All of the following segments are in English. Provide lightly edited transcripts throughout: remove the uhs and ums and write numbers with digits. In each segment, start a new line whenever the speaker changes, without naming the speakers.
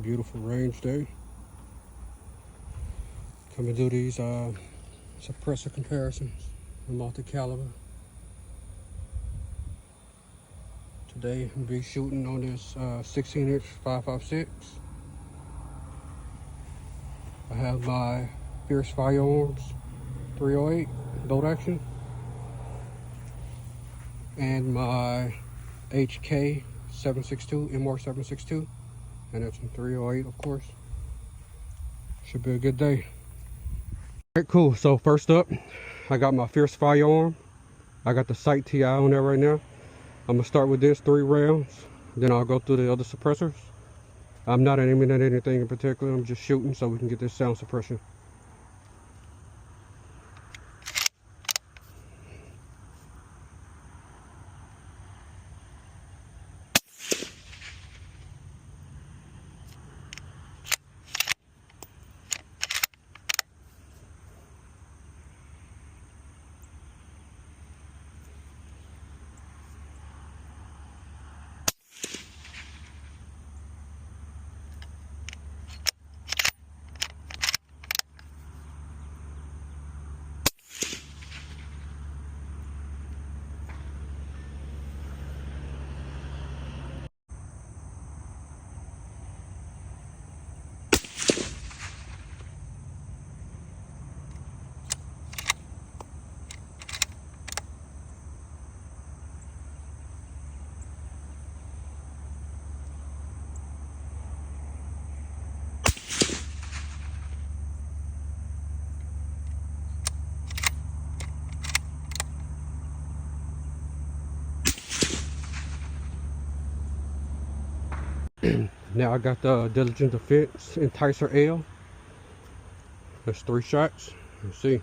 Beautiful range day. Come and do these suppressor comparisons with multi-caliber. Today I'll be shooting on this 16-inch 5.56. I have my Fierce Firearms 308 bolt action and my HK 762 MR 762, and that's in 308, of course. Should be a good day. All right, cool. So first up, I got my Fierce Firearm. I got the Sight TI on there right now. I'm gonna start with this 3 rounds, then I'll go through the other suppressors. I'm not aiming at anything in particular. I'm just shooting so we can get this sound suppression. Now I got the Diligent Defense Enticer L. That's 3 shots. Let's see.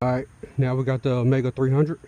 All right, now we got the Omega 300.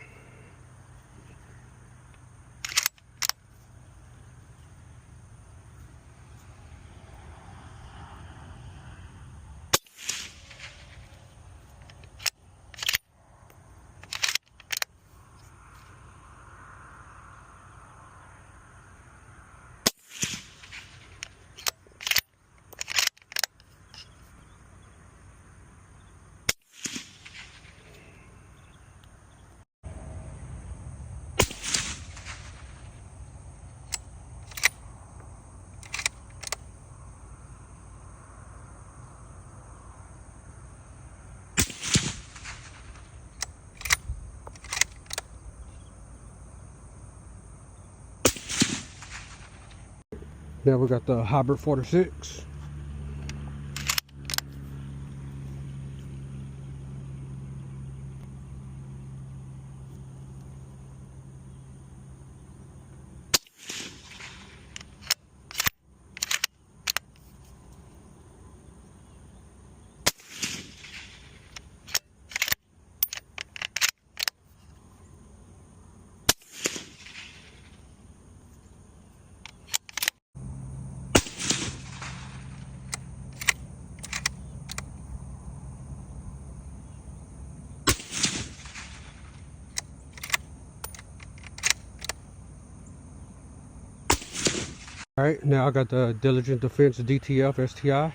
Now we got the Hybrid 46. All right, now I got the Diligent Defense DTF STI.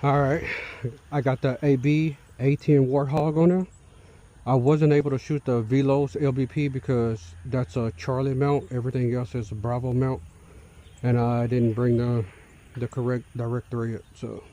All right, I got the AB A10 Warthog on there. I wasn't able to shoot the Velos LBP because that's a Charlie mount. Everything else is a Bravo mount, and I didn't bring the correct directory yet. So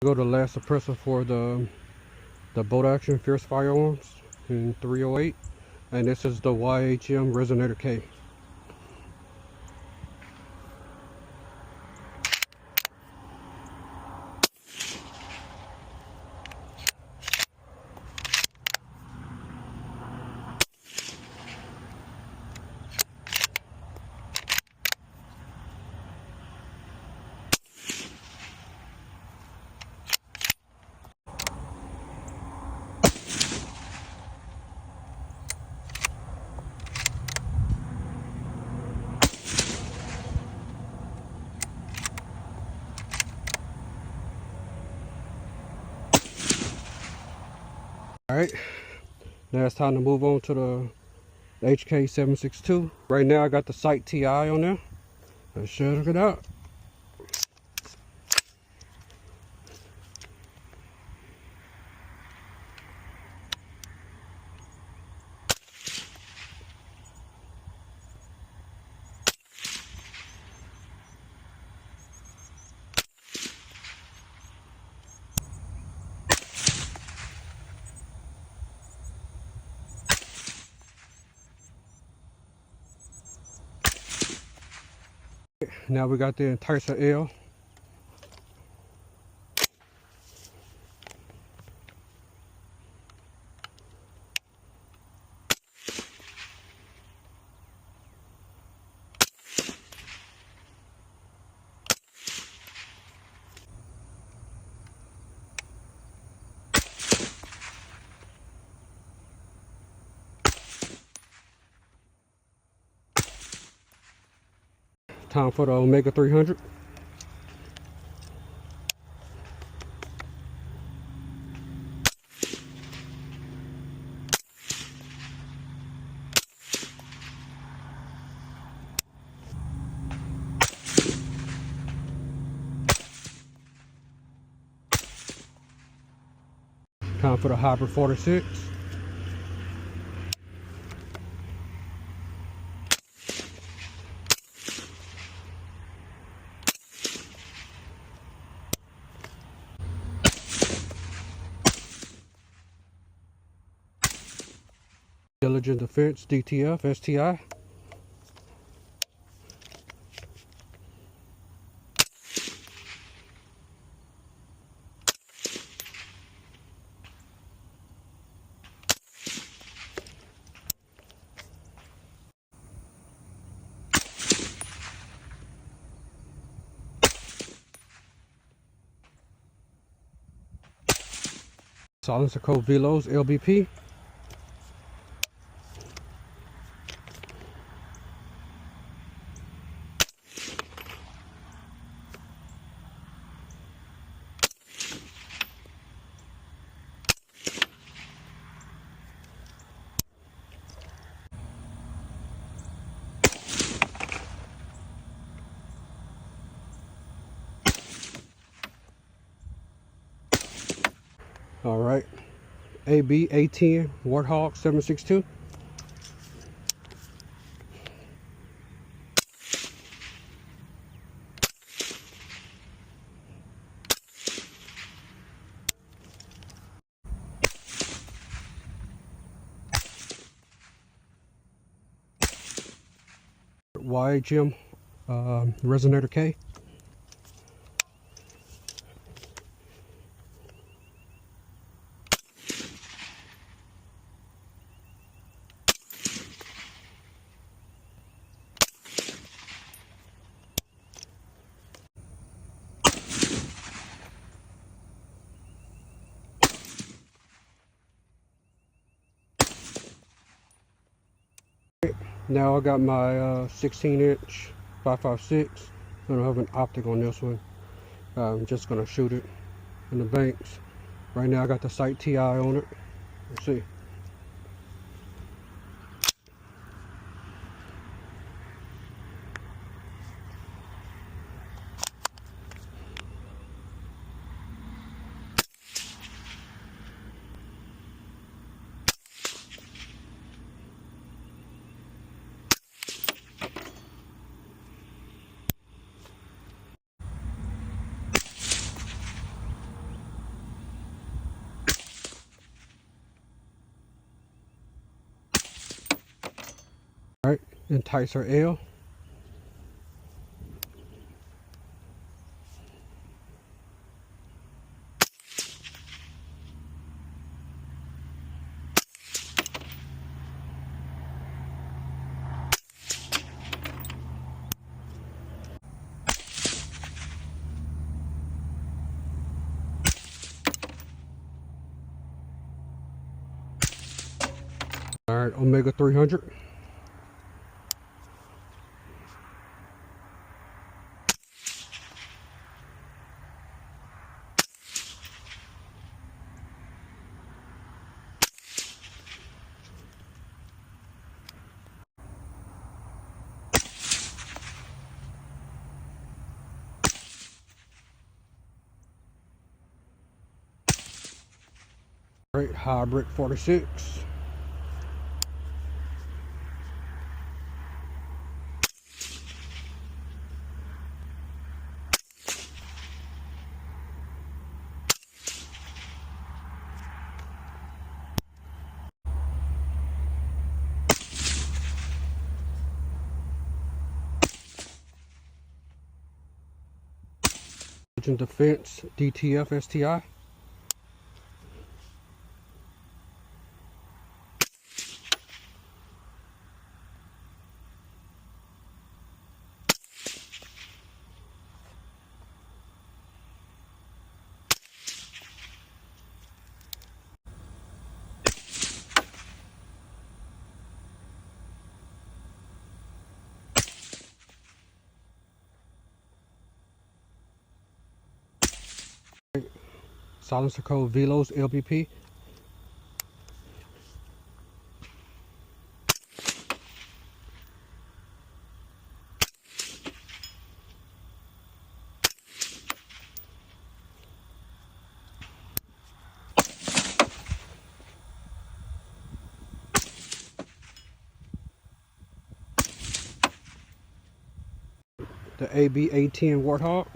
go to last suppressor for the bolt action Fierce Firearms in 308, and this is the YHM Resonator K. Alright, now it's time to move on to the HK762. Right now I got the Sight TI on there. Let's check it out. Now we got the Enticer L. Time for the Omega 300. Time for the Hybrid 46. Diligent Defense DTF STI. Silencer Co. Velos LBP. All right, AB A10 Warthog 762. YHM Resonator K. Now I got my 16-inch 5.56. I don't have an optic on this one. I'm just gonna shoot it in the banks. Right now I got the Sight TI on it. Let's see. Alright, Enticer L. Alright, Omega 300. Alright, Hybrid 46. Defense DTF STI. Silencer Code Velos LBP. The AB-A10 Warthog.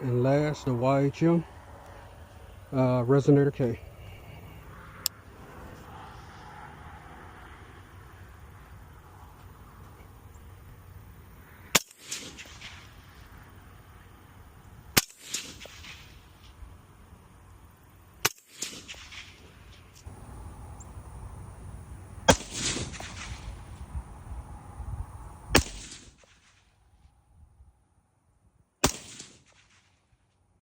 And last, the YHM Resonator K.